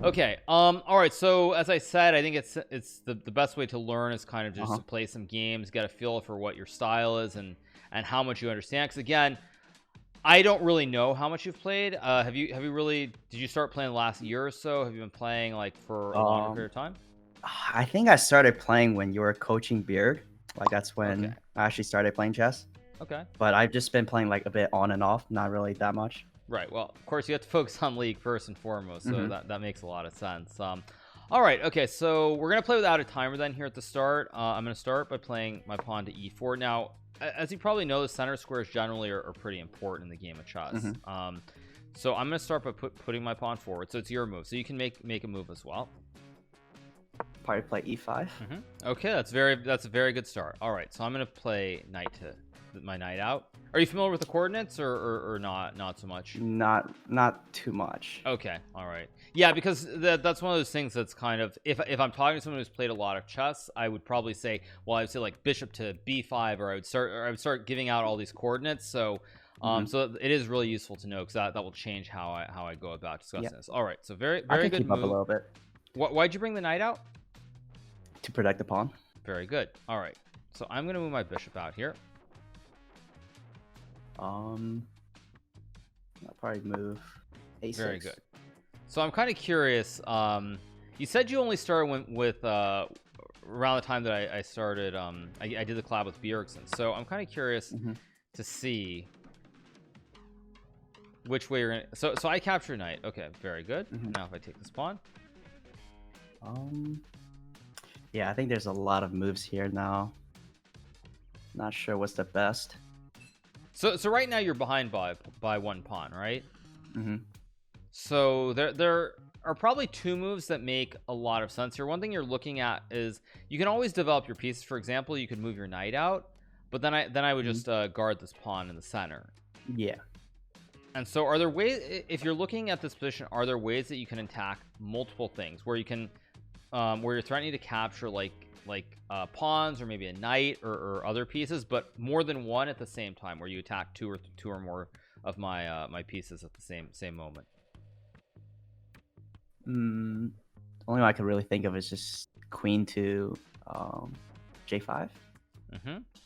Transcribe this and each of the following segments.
Okay. All right. So as I said, I think it's the best way to learn is kind of just to play some games, get a feel for what your style is and how much you understand. Because again, I don't really know how much you've played. Have you really? Did you start playing the last year or so? Have you been playing like for a longer period of time? I think I started playing when you were coaching Beard. Like that's Okay. when I actually started playing chess. Okay. But I've just been playing like a bit on and off, not really that much. Right. Well, of course, you have to focus on League first and foremost, so that makes a lot of sense. All right. Okay. So we're gonna play without a timer then here at the start. I'm gonna start by playing my pawn to e4. Now, as you probably know, the center squares generally are pretty important in the game of chess. So I'm gonna start by putting my pawn forward. So it's your move. So you can make a move as well. Probably play e5. Okay, that's a very good start. All right. So I'm gonna play knight to my knight out. Are you familiar with the coordinates or not so much? Not too much. Okay, all right. Yeah, because that's one of those things that's kind of, if I'm talking to someone who's played a lot of chess, I would probably say, well, I would say like bishop to b5, or I would start giving out all these coordinates. So so it is really useful to know, because that will change how I go about discussing this. All right, so very I can good keep move. up a little bit. Why'd you bring the knight out? To protect the pawn. Very good. All right, so I'm gonna move my bishop out here. I'll probably move a6. Very good. So I'm kind of curious. You said you only started with around the time that I started. I did the collab with Bjergsen. So I'm kind of curious to see which way you're gonna. So I capture knight. Okay, very good. Now if I take this pawn. Yeah, I think there's a lot of moves here now. Not sure what's the best. So right now you're behind by one pawn, right? So there are probably two moves that make a lot of sense here. One thing you're looking at is you can always develop your pieces. For example, you could move your knight out, but then I would just guard this pawn in the center. Yeah. And so are there ways, if you're looking at this position, are there ways that you can attack multiple things where you can where you're threatening to capture like pawns or maybe a knight or other pieces, but more than one at the same time, where you attack two or more of my my pieces at the same moment? The only one I could really think of is just queen to j5.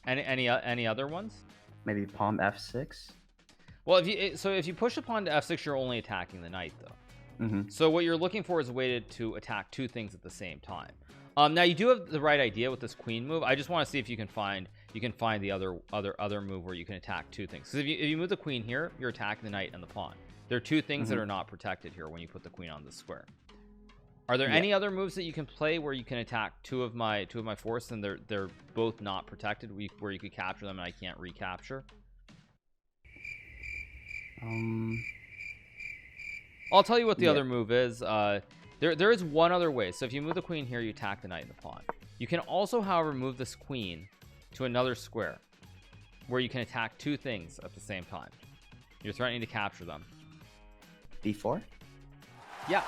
Any other ones? Maybe pawn f6. Well, if you push a pawn to f6, you're only attacking the knight though. So what you're looking for is a way to attack two things at the same time. Now you do have the right idea with this queen move. I just want to see if you can find the other move where you can attack two things. Because if you move the queen here, you're attacking the knight and the pawn. There are two things that are not protected here when you put the queen on the square. Are there any other moves that you can play where you can attack two of my forces and they're both not protected, where you could capture them and I can't recapture? I'll tell you what the other move is. There is one other way. So if you move the queen here, you attack the knight and the pawn. You can also, however, move this queen to another square where you can attack two things at the same time. You're threatening to capture them. b4. Yeah,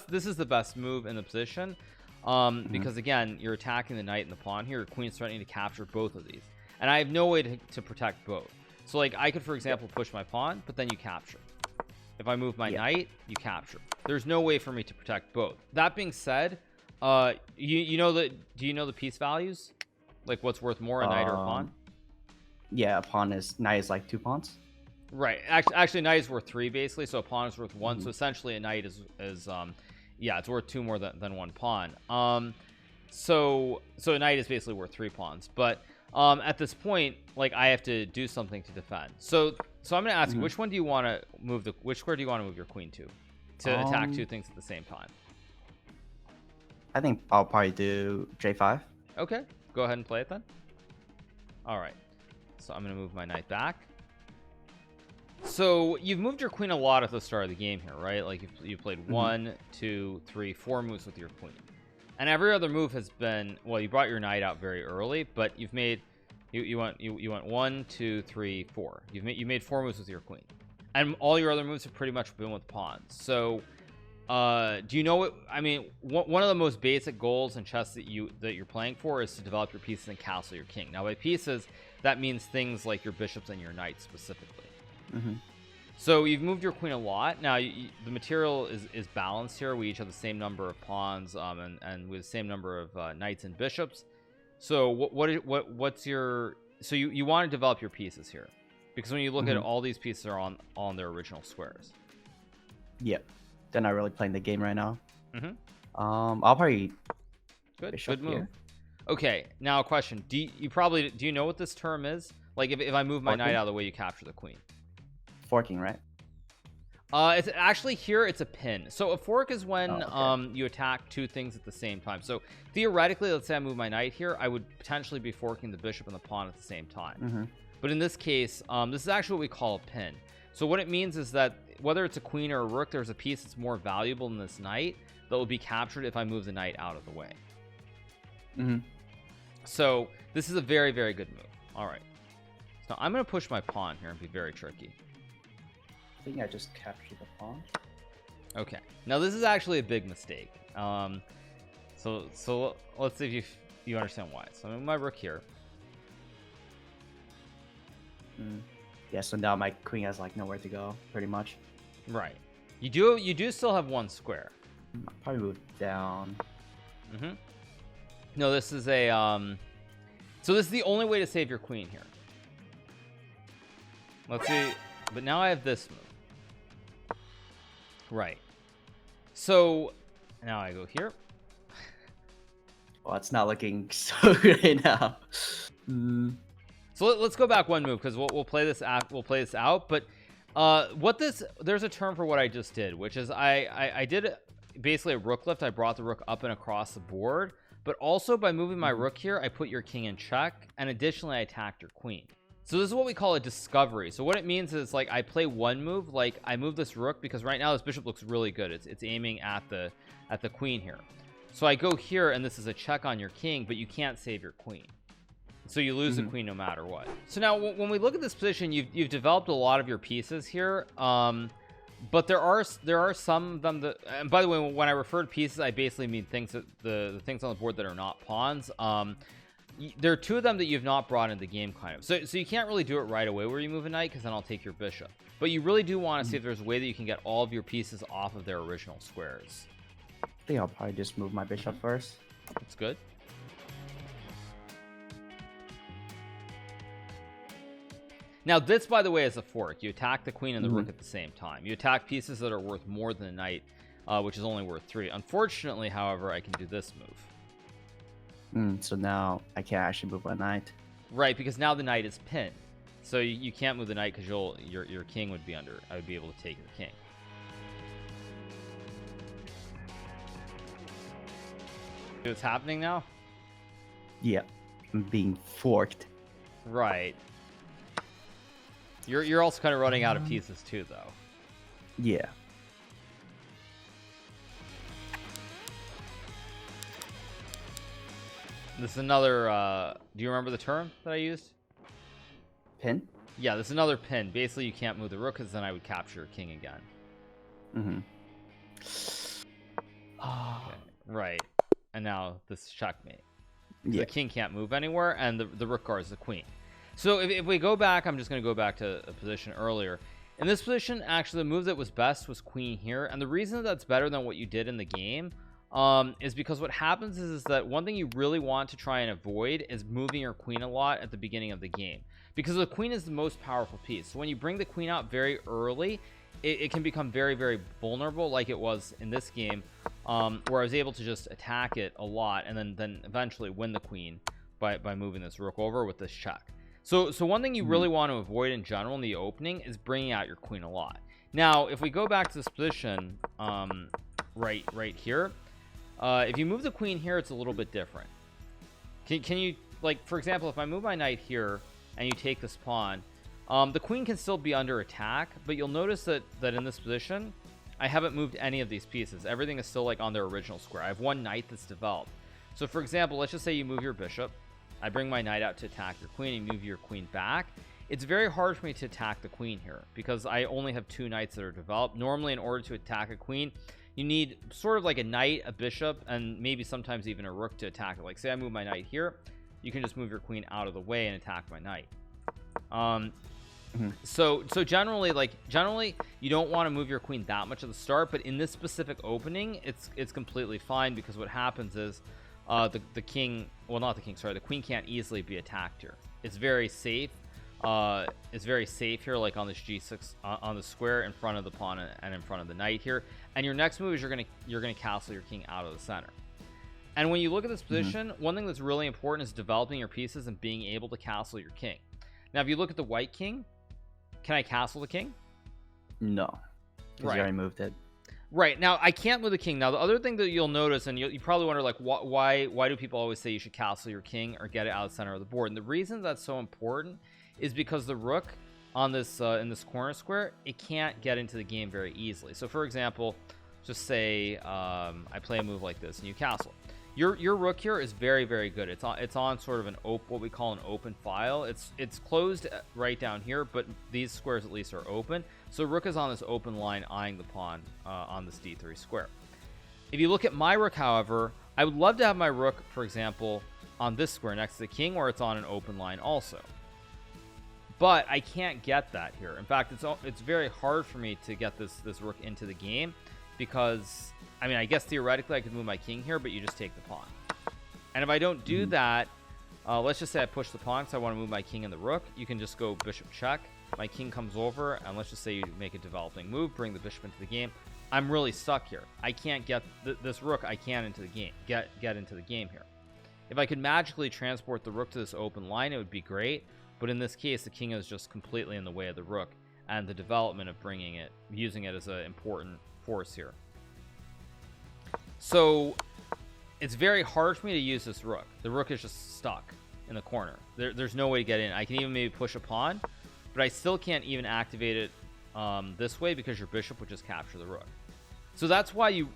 this is the best move in the position, because again, you're attacking the knight and the pawn here. Your queen's threatening to capture both of these, and I have no way to protect both. So like I could, for example, push my pawn, but then you capture. If I move my knight, you capture. There's no way for me to protect both. That being said, do you know the piece values? Like what's worth more, a knight or a pawn? Yeah, a pawn knight is like 2 pawns. Right. Actually, knight is worth 3 basically. So a pawn is worth 1. So essentially, a knight is yeah, it's worth 2 more than 1 pawn. So a knight is basically worth 3 pawns. But at this point, like I have to do something to defend. So I'm gonna ask you, which one do you want to move which square do you want to move your queen to attack two things at the same time? I think I'll probably do j5. Okay, go ahead and play it then. All right, so I'm gonna move my knight back. So you've moved your queen a lot at the start of the game here, right? Like you've played 1, 2, 3, 4 moves with your queen, and every other move has been, well, you brought your knight out very early, but you've made you went 1, 2, 3, 4. You made 4 moves with your queen, and all your other moves have pretty much been with pawns. So do you know what I mean? One of the most basic goals in chess that you're playing for is to develop your pieces and castle your king. Now by pieces, that means things like your bishops and your knights specifically. So you've moved your queen a lot. Now the material is balanced here. We each have the same number of pawns, and with the same number of knights and bishops. So what's your, so you want to develop your pieces here, because when you look at it, all these pieces are on their original squares. Yep, they're not really playing the game right now. I'll probably good move. Here. Okay, now a question: do you know what this term is? Like if I move my knight out of the way, you capture the queen. Forking, right? It's actually here. It's a pin. So a fork is when you attack two things at the same time. So theoretically, let's say I move my knight here, I would potentially be forking the bishop and the pawn at the same time. But in this case, this is actually what we call a pin. So what it means is that whether it's a queen or a rook, there's a piece that's more valuable than this knight that will be captured if I move the knight out of the way. So this is a very, very good move. All right. So I'm going to push my pawn here and be very tricky. I think I just captured the pawn. Okay. Now this is actually a big mistake. So let's see if you understand why. So I'm in my rook here. Yeah. So now my queen has like nowhere to go, pretty much. Right. You do still have one square. I'll probably move down. No, this is a so this is the only way to save your queen here. Let's see. But now I have this move. Right. So now I go here. Well, it's not looking so great now. So let's go back one move, because we'll play this out. But there's a term for what I just did, which is I did basically a rook lift. I brought the rook up and across the board, but also by moving my rook here, I put your king in check, and additionally I attacked your queen. So this is what we call a discovery. So what it means is, like, I play one move, like I move this rook because right now this bishop looks really good. It's aiming at the queen here. So I go here, and this is a check on your king, but you can't save your queen. So you lose the queen no matter what. So now when we look at this position, you've developed a lot of your pieces here. But there are some of them that, and by the way, when I refer to pieces, I basically mean things that the things on the board that are not pawns. There are two of them that you've not brought into the game, kind of. So you can't really do it right away where you move a knight, because then I'll take your bishop. But you really do want to see if there's a way that you can get all of your pieces off of their original squares. I think I'll probably just move my bishop first. That's good. Now this, by the way, is a fork. You attack the queen and the rook at the same time. You attack pieces that are worth more than a knight, which is only worth 3. Unfortunately, however, I can do this move. So now I can't actually move my knight. Right, because now the knight is pinned. So you can't move the knight because your king would be under. I would be able to take your king. See what's happening now? Yeah, I'm being forked. Right. You're also kind of running out of pieces too, though. Yeah. This is another, do you remember the term that I used? Pin? Yeah, this is another pin. Basically, you can't move the rook, because then I would capture your king again. Okay. Right. And now this is checkmate. Yeah. The king can't move anywhere, and the rook guards the queen. So if we go back, I'm just going to go back to a position earlier. In this position, actually, the move that was best was queen here. And the reason that's better than what you did in the game is because what happens is that one thing you really want to try and avoid is moving your queen a lot at the beginning of the game, because the queen is the most powerful piece. So when you bring the queen out very early, it can become very, very vulnerable, like it was in this game, where I was able to just attack it a lot and then eventually win the queen by moving this rook over with this check. So one thing you really want to avoid in general in the opening is bringing out your queen a lot. Now if we go back to this position, right here, if you move the queen here, it's a little bit different. Can you, like, for example, if I move my knight here and you take this pawn, the queen can still be under attack, but you'll notice that in this position I haven't moved any of these pieces. Everything is still like on their original square. I have one knight that's developed. So for example, let's just say you move your bishop, I bring my knight out to attack your queen, and move your queen back. It's very hard for me to attack the queen here because I only have 2 knights that are developed. Normally, in order to attack a queen, you need sort of like a knight, a bishop, and maybe sometimes even a rook to attack it. Like, say I move my knight here, you can just move your queen out of the way and attack my knight. So generally you don't want to move your queen that much at the start, but in this specific opening it's completely fine, because what happens is the king, well, not the king, sorry, the queen can't easily be attacked here. It's very safe. It's very safe here, like on this g6 on the square in front of the pawn and in front of the knight here. And your next move is you're gonna castle your king out of the center. And when you look at this position, one thing that's really important is developing your pieces and being able to castle your king. Now if you look at the white king, can I castle the king? No, because you already moved it. Right, now I can't move the king. Now the other thing that you'll notice, and you probably wonder, like, why do people always say you should castle your king or get it out of the center of the board? And the reason that's so important is because the rook on this in this corner square, it can't get into the game very easily. So for example, just say I play a move like this and you castle. Your rook here is very, very good. It's on sort of an what we call an open file. It's closed right down here, but these squares at least are open. So rook is on this open line, eyeing the pawn on this d3 square. If you look at my rook, however, I would love to have my rook, for example, on this square next to the king, where it's on an open line also. But I can't get that here. In fact, it's very hard for me to get this rook into the game, because I mean, I guess theoretically I could move my king here, but you just take the pawn. And if I don't do that, let's just say I push the pawn because I want to move my king and the rook. You can just go bishop check. My king comes over, and let's just say you make a developing move, bring the bishop into the game. I'm really stuck here. I can't get this rook. I can't into the game. Get into the game here. If I could magically transport the rook to this open line, it would be great. But in this case, the king is just completely in the way of the rook, and the development of using it as an important force here. So it's very hard for me to use this rook. The rook is just stuck in the corner. There's no way to get in. I can even maybe push a pawn, but I still can't even activate it this way, because your bishop would just capture the rook. So that's why you,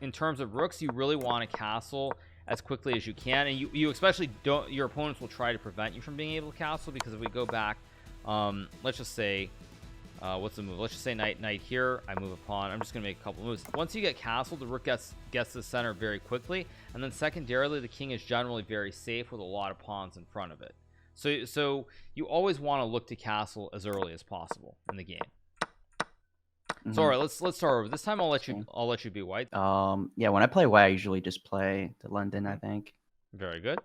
in terms of rooks, you really want to castle as quickly as you can, and you especially don't. Your opponents will try to prevent you from being able to castle, because if we go back, let's just say, what's the move? Let's just say knight here. I move a pawn. I'm just gonna make a couple moves. Once you get castled, the rook gets to the center very quickly, and then secondarily, the king is generally very safe with a lot of pawns in front of it. So you always want to look to castle as early as possible in the game. So all right, let's start over. This time I'll let you be white. Yeah, when I play white, I usually just play to London, I think. Very good.